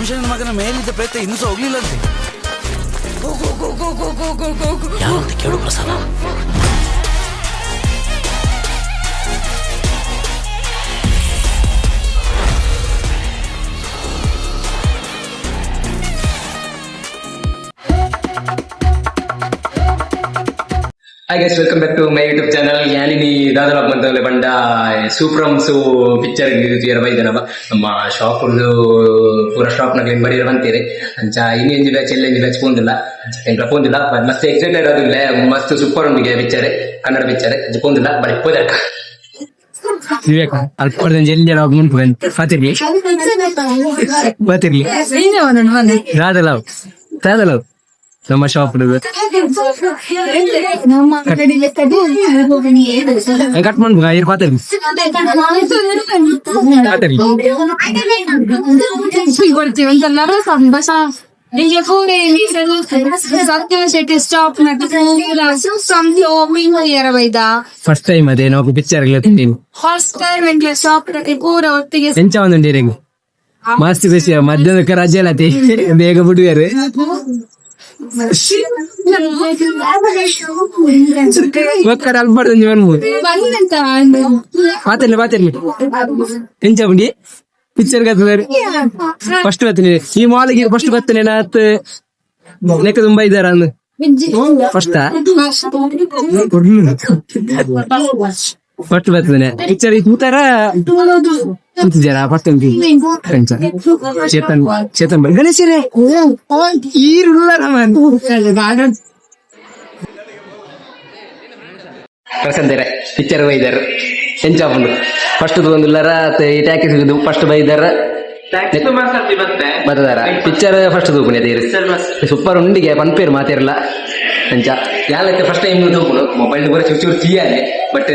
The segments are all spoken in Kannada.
ಮನುಷ್ಯನ ಮಗನ ಮೇಲಿದ್ದ ಪ್ರೇತ ಇನ್ನೂ ಸಹ ಹೋಗ್ಲಿಲ್ಲಂತೆ. ಯಾರಂತ ಕೇಳು Prasad. Hi guys, welcome back to my YouTube channel. ಯಾನಿನಿ ದಾದರ ಬಂದವಲೆ ಬಂಡ ಸೂಪ್ರಮ್ಸು ಪಿಕ್ಚರ್ ಬೈದನವ ನಮ್ಮ ಶಾಪ್ ಪೂರ ಸ್ಟಾಪ್ ನ ಕ್ಲೀನ್ ಮಾಡಿ ಬಂತೀರಿ ಅಂಚ ಇನ್ನೆಂಜಿ ಬ್ಯಾಚ್ ಎಲ್ಲೆಂಜಿ ಬ್ಯಾಚ್ ಪೋಂದಿಲ್ಲ ಎಂಕ ಪೋಂದಿಲ್ಲ ಮಸ್ತ್ ಎಕ್ಸೈಟೆಡ್ ಆದಿಲ್ಲ. ಮಸ್ತ್ ಸೂಪರ್ ಉಂಡಿಗೆ ಪಿಕ್ಚರ್, ಕನ್ನಡ ಪಿಕ್ಚರ್ ಪೋಂದಿಲ್ಲ ಬರೀ ಪೋದಕ್ಕ ವಿವೇಕ ಅಲ್ಪರ್ದ ಜಲ್ದಿ ಮುಂದೆ ಫಾತಿರ್ಲಿ ಫಾತಿರ್ಲಿ ರಾದಲಾವ್ ರಾದಲಾವ್ ನಮ್ಮ ಶಾಪ್ ಕಟ್ ಮಾಡ್ಬೇಕು ಇರ್ ಫಾತಿರ್ಲಿ ಫಸ್ಟ್ ಟೈಮ್ ಅದೇ ನಾವು ಪಿಕ್ಚರ್ ಎಂಚ ಒಂದುಂಡಿ ಮಸ್ತ್ ಖುಷಿ ಮಧ್ಯಾಹ್ನಕ್ಕೆ ರಜೆ ಅಲ್ಲತಿ ಬೇಗ ಬಿಡುವರು. ಪಾತಿರ್ಲಿ ಎಂಚ ಬಂಡಿ ಪಿಕ್ಚರ್ ಫಸ್ಟ್ ಬರ್ತೀನಿ ಈ ಮಾಲ್ಗೆ ಫಸ್ಟ್ ಬರ್ತಾನೆ ನಾತ್ ಲೆಕ್ಕ ತುಂಬಾ ಇದ್ದಾರ ಅಂದ್ ಫಸ್ಟ್ ಫಸ್ಟ್ ಬರ್ತಾನೆ ಪಿಕ್ಚರ್ ಕೂತಾರ ಕೂತಿದ್ದಾರ ಫಸ್ಟ್ ಚೇತನ್ ಚೇತನ್ ಬರ್ ಗಣೇಶರೇ ಈರುಳ್ಳ ಕಳ್ಸಂತಾರೆ ಪಿಕ್ಚರ್ ಬೈದಾರ ಎಂಚ ಬಂದು ಫಸ್ಟ್ ಒಂದುಲ್ಲಾರ ಈ ಟ್ಯಾಕಿ ಸಿಗುದು ಫಸ್ಟ್ ಬೈದಾರ ಬರ್ತದಾರ ಪಿಕ್ಚರ್ ಫಸ್ಟ್ ತೂಪುನೆ ಸೂಪರ್ ಉಂಡಿಗೆ ಪನ್ಪೇರು ಮಾತಿರಲ್ಲ ಅಂಚ ಯಾಲಕ್ಕೆ ಫಸ್ಟ್ ಟೈಮ್ ತೂಪುನು ಮೊಬೈಲ್ ಕೂಡ ಚೂರು ತೀಯಾಲೆ ಬಟ್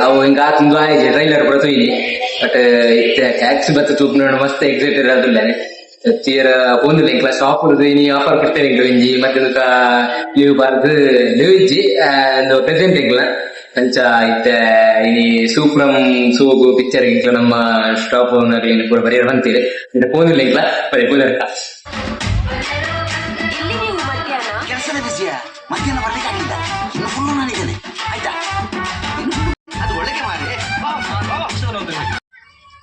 ಅವು ಹಿಂಗ ಆತಂದು ಆಯ್ತು ಟ್ರೈಲರ್ ಕೂಡ ತೂಯಿನಿ ಬಟ್ ಟ್ಯಾಕ್ಸಿ ಬತ್ತ ತೂಪು ಮಸ್ತ್ ಎಕ್ಸೈಟೆಡ್ ಆದಿಲ್ಲಾನೆ ತೀರ ಒಂದು ಕ್ಲಾಸ್ ಆಫರ್ ಇನಿ ಆಫರ್ ಕೊಡ್ತೇನೆ ಇಂಜಿ ಮತ್ತೆ ಲೀವ್ ಬಾರ್ದು ಲೀವ್ ಇಜ್ಜಿ ಒಂದು ಪ್ರೆಸೆಂಟ್ ಇಂಗ್ಲ ಅಂಚ ಇತ್ತ ಇನಿ ಸೂಪ್ರಮ್ ಸೂಗು ಪಿಕ್ಚರ್ ಇಂಕ್ಲ ನಮ್ಮ ಸ್ಟಾಪ್ ನಲ್ಲಿ ಪೂರ ಬರೆಯ ಬಂತೀರಿ ಇತ್ತ ಫೋನ್ ಇಂಕ್ಲ ಬರೀ ಪೂದರ್ಕ ಕೆಲಸದ ಬಿಸಿಯಾ ಮಧ್ಯಾಹ್ನ ಬರ್ಲಿಕ್ಕೆ ಆಗಿಲ್ಲ, ಇನ್ನು ಫುಲ್ ನಾನಿದ್ದೇನೆ ಆಯ್ತಾ. ಅದು ಒಳ್ಳೆಗೆ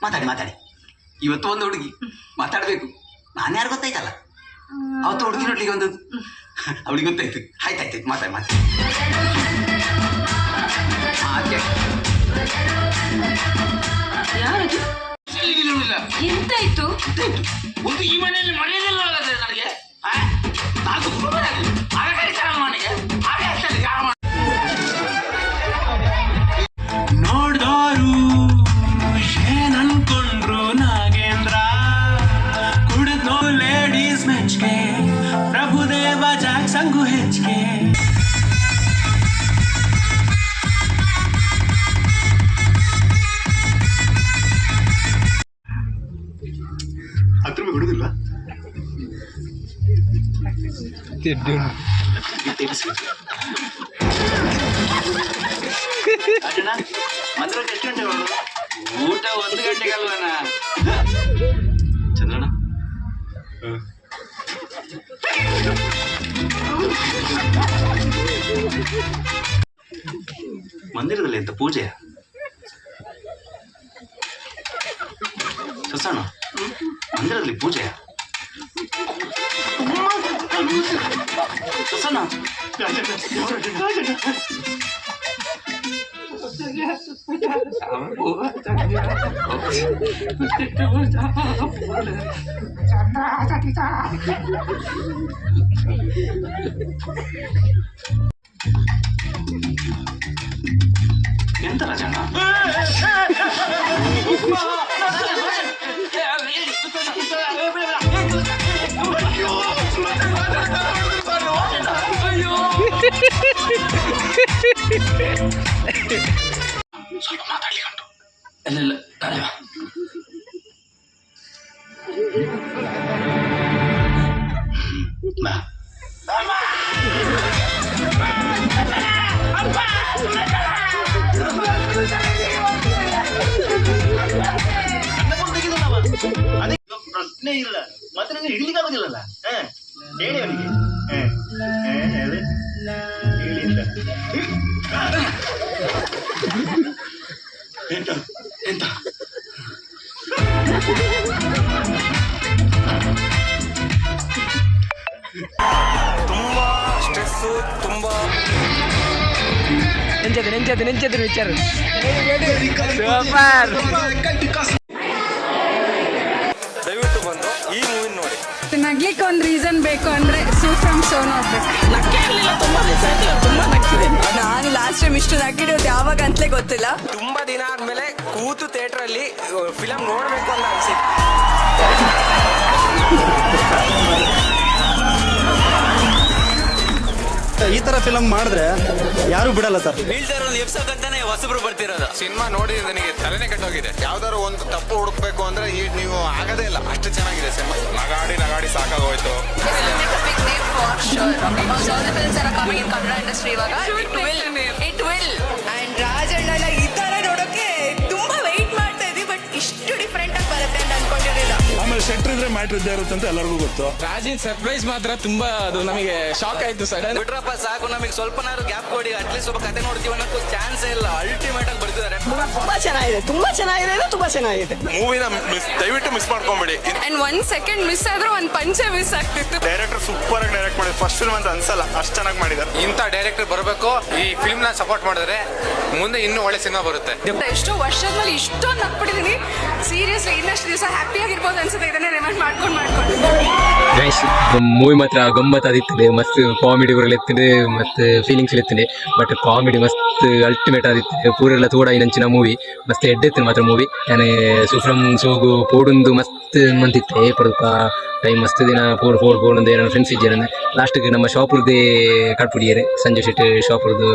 ಮಾತಾಡಿ ಮಾತಾಡಿ. ಇವತ್ತು ಒಂದು ಹುಡುಗಿ ಮಾತಾಡ್ಬೇಕು, ನಾನು ಯಾರು ಗೊತ್ತಾಯ್ತಲ್ಲ, ಅವತ್ತು ಹುಡುಗಿ ನೋಡ್ಲಿಕ್ಕೆ ಒಂದು ಅವಳಿಗೆ ಗೊತ್ತಾಯ್ತು. ಆಯ್ತಾಯ್ತು ಮಾತಾಡಿ ಮಾತಾಡಿ. ಎಂತಾಯ್ತು? ಒಂದು ಈ ಮನೆಯಲ್ಲಿ ಮಳೆಯಲ್ಲ ನನಗೆ ನಾಲ್ಕು ನೋಡ್ದೋರು ಏನ್ ಅನ್ಕೊಂಡ್ರು ನಾಗೇಂದ್ರ ಕುಡಿದ್ನೋ ಲೇಡೀಸ್ ಮೆಚ್ಗೆ ಪ್ರಭುದೇವ ಜಾಕ್ ಸಂಗು ಹೆಚ್ಚಿಗೆ ಹತ್ರ ಬಿಡುದಿಲ್ಲ ಮಂತ್ರ ಎಷ್ಟು ಗಂಟೆ ಊಟ 1 ಗಂಟೆಗೆ ಅಲ್ವನ ಚಂದ್ರಣ್ಣ. ಮಂದಿರದಲ್ಲಿ ಎಂತ ಪೂಜೆ ಸಸಣ್ಣ? ಮಂದಿರದಲ್ಲಿ ಪೂಜೆ ಸಸಣ್ಣ? ಎಂತ ರಾಜಣ್ಣ? ಸ್ವಲ್ಪ ಮಾತಾಡ್ಲಿ ಕಂಡು ಎಲ್ಲ ಪ್ರಶ್ನೆ ಇಲ್ಲ. ಮತ್ತೆ ನಿಮ್ಗೆ ಹಿಡಿಲಿಕ್ಕೆ ಆಗೋದಿಲ್ಲಲ್ಲ. ಹೇಳಿ ಅವನಿಗೆ. ಹೇಳಿ ಅಂತ. ಎಂತ ಎಂತ ತುಂಬಾ ಸ್ಟ್ರೆಸ್, ತುಂಬಾ ನೆಂಚದ್ರು ವಿಚಾರ ದಯವಿಟ್ಟು ಬಂದು ಈ ಮೂವಿ ನೋಡಿ. ನಗ್ಲಿಕ್ಕೆ ಒಂದು ರೀಸನ್ ಬೇಕು ಅಂದ್ರೆ ಸೂಫ್ರಮ್ ಶೋ ನೋಡ್ಬೇಕು. ನಾನು ಲಾಸ್ಟ್ ಟೈಮ್ ಇಷ್ಟು ನಗ್ಗಿಡೋದು ಯಾವಾಗ ಅಂತಲೇ ಗೊತ್ತಿಲ್ಲ. ತುಂಬಾ ದಿನ ಆದ್ಮೇಲೆ ಕೂತು ಥಿಯೇಟರ್ ಅಲ್ಲಿ ಫಿಲಂ ನೋಡ್ಬೇಕು ಅಂತ ಅನ್ಸಿತ್ತು. ಈ ತರ ಫಿಲಂ ಮಾಡಿದ್ರೆ ಯಾರು ಬಿಡಲ್ಲ ಸರ್. ಎಪ್ಸೋಕಂತಾನೆ ಹೊಸಬ್ರು ಬರ್ತಿರೋದು. ಸಿನಿಮಾ ನೋಡಿ ನನಗೆ ತಲೆನೇ ಕೆಟ್ಟೋಗಿದೆ. ಯಾವ್ದಾದ್ರು ಒಂದು ತಪ್ಪು ಹುಡುಕ್ಬೇಕು ಅಂದ್ರೆ ನೀವು ಆಗದೇ ಇಲ್ಲ, ಅಷ್ಟು ಚೆನ್ನಾಗಿದೆ ಸಿನಿಮಾ. ನಗಾಡಿ ಸಾಕಾಗೋಯ್ತು. ರಾಜಣ್ಣ ಈ ತರ ನೋಡೋಕೆ ತುಂಬಾ ವೆಯ್ಟ್ ಮಾಡ್ತಾ ಇದ್ವಿ, ಬಟ್ ಇಷ್ಟು ಡಿಫ್ರೆಂಟ್ ಆಗಿ ಬರುತ್ತೆ ಅಂತ ಅನ್ಕೊಂಡಿರಲಿಲ್ಲ. ಆಮೇಲೆ ಸೆಟ್ರ್ ಇದ್ರೆ ಮ್ಯಾಟ್ರ್ ಇದ್ದೇ ಇರುತ್ತೆ ಅಂತ ಎಲ್ಲರಿಗೂ ಗೊತ್ತು. ರಾಜಿನ್ ಸರ್ಪ್ರೈಸ್ ಮಾತ್ರ ತುಂಬಾ ಅದು ನಮಗೆ ಶಾಕ್ ಆಯ್ತು ಸಡನ್. ಬಿಟ್ರಪ್ಪ ಸಾಕು, ನಮಗೆ ಸ್ವಲ್ಪನಾದ್ರು ಗ್ಯಾಪ್ ಕೊಡಿ, ಅಟ್ಲೀಸ್ಟ್ ಸ್ವಲ್ಪ ಕತೆ ನೋಡ್ತೀವಿ ಅನ್ನೋಕ್ಕೂ ಚಾನ್ಸೇ ಇಲ್ಲ. ಅಲ್ಟಿಮೇಟ್ ಆಗಿ ಬರ್ತಿದ್ದಾರೆ. ತುಂಬಾ ಚೆನ್ನಾಗಿದೆ. ಮೂವಿನ ದಯವಿಟ್ಟು ಮಿಸ್ ಮಾಡ್ಕೊಂಬೇಡಿ. ಅಂಡ್ 1 ಸೆಕೆಂಡ್ ಮಿಸ್ ಆದ್ರೂ ಒಂದು ಪಂಚೆ ಮಿಸ್ ಆಗ್ತಿತ್ತು. ಡೈರೆಕ್ಟರ್ ಸೂಪರ್ ಆಗಿ ಡೈರೆಕ್ಟ್ ಮಾಡಿದ್ರು. ಫಸ್ಟ್ ಫಿಲ್ಮ್ ಅಂತ ಅನ್ಸಲ್ಲ, ಅಷ್ಟು ಚೆನ್ನಾಗಿ ಮಾಡಿದ್ದಾರೆ. ಇಂಥ ಡೈರೆಕ್ಟರ್ ಬರಬೇಕು. ಈ ಫಿಲ್ಮ್ ನ ಸಪೋರ್ಟ್ ಮಾಡಿದ್ರೆ ಮುಂದೆ ಇನ್ನೂ ಒಳ್ಳೆ ಸಿನಿಮಾ ಬರುತ್ತೆ. ಎಷ್ಟೋ ವರ್ಷದ ಮೇಲೆ ಇಷ್ಟೊಂದು ನಗ್ಬಿಟ್ಟಿದೀನಿ. ಸೀರಿಯಸ್ಲಿ ಇನ್ನಷ್ಟು ದಿವಸ ಹ್ಯಾಪಿ ಆಗಿರ್ಬೋದು ಅನ್ಸುತ್ತೆ ಇದನ್ನೇ ರಿಮೈಂಡ್ ಮಾಡ್ಕೊಂಡು ಮೂವಿ ಮಾತ್ರ ಗಮ್ಮತ್ತಾದಿತ್ತದೆ. ಮಸ್ತ್ ಕಾಮಿಡಿ ಬರಲಿತ್ತದೆ, ಮತ್ತೆ ಫೀಲಿಂಗ್ಸ್ ಇರ್ತದೆ. ಬಟ್ ಕಾಮಿಡಿ ಮಸ್ತ್ ಅಲ್ಟಿಮೇಟ್ ಆದಿತ್ತದೆ. ಪೂರೆಲ್ಲ ತೋಡ ನಂಚಿನ ಮೂವಿ ಮಸ್ತ್ ಎಡ್ಡೆತ್ತಿನ ಮಾತ್ರ ಮೂವಿ. ನಾನು ಸುಫ್ರಮ್ ಸೋಗು ಪೋಡೊಂದು ಮಸ್ತ್ ಮಂತಿತ್ತೆ ಪಡುಕ ಟೈಮ್ ಮಸ್ತ್ ದಿನ ಪೋಡೊಂದು ನನ್ನ ಫ್ರೆಂಡ್ಸ್ ಇದ್ದೇನೆ. ಲಾಸ್ಟ್ಗೆ ನಮ್ಮ ಶಾಪುರ್ದೇ ಕಟ್ಬಿಡಿಯರೆ ಸಂಜೆ ಶೆಟ್ ಶಾಪುರ್ದು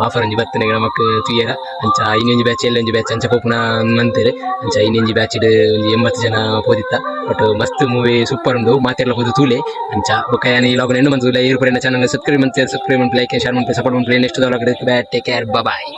ಆಫರ್ ಅಂಜಿ ಬರ್ತನೆ ನಮಕ್ ತುಯ್ಯರ ಅಂಚ ಇನ್ನೊಂದು ಬ್ಯಾಚ್ ಎಲ್ಲೊಂದು ಬ್ಯಾಚ್ ಅಂಚ ಪೋಪುನ ಮಂತೇರೆ ಅಂಚ ಇನ್ನೊಂದು ಬ್ಯಾಚ್ ಒಂದು 80 ಜನ ಪೋದಿತ್ತ. ಬಟ್ ಮಸ್ತ್ ಮೂವಿ ಸೂಪರ್ ಉಂಡು. ಮಾತೆಲ್ಲ ಹೋದು ತೂಲೆ ಅಂಚ ಬೊಕ್ಕ ಈ ಲಾಗ್ ಎಂಡ್ ಬಂದು ಏರ್ಪಡಿನ ಚಾನಲ್ ಸಬ್ಸ್ಕ್ರೈಬ್ ಮಾಡ್ತಾರೆ. ಸಬ್ಸ್ಕ್ರೈಬ್ ಮಾಡಿ ಲೈಕ್ ಶೇರ್ ಮಾಡಿ ಸಪೋರ್ಟ್ ಮಾಡಿ. ನೆಕ್ಸ್ಟ್ ಲಾಗ್ ಟೇಕ್ ಕೇರ್, ಬಾಯ್.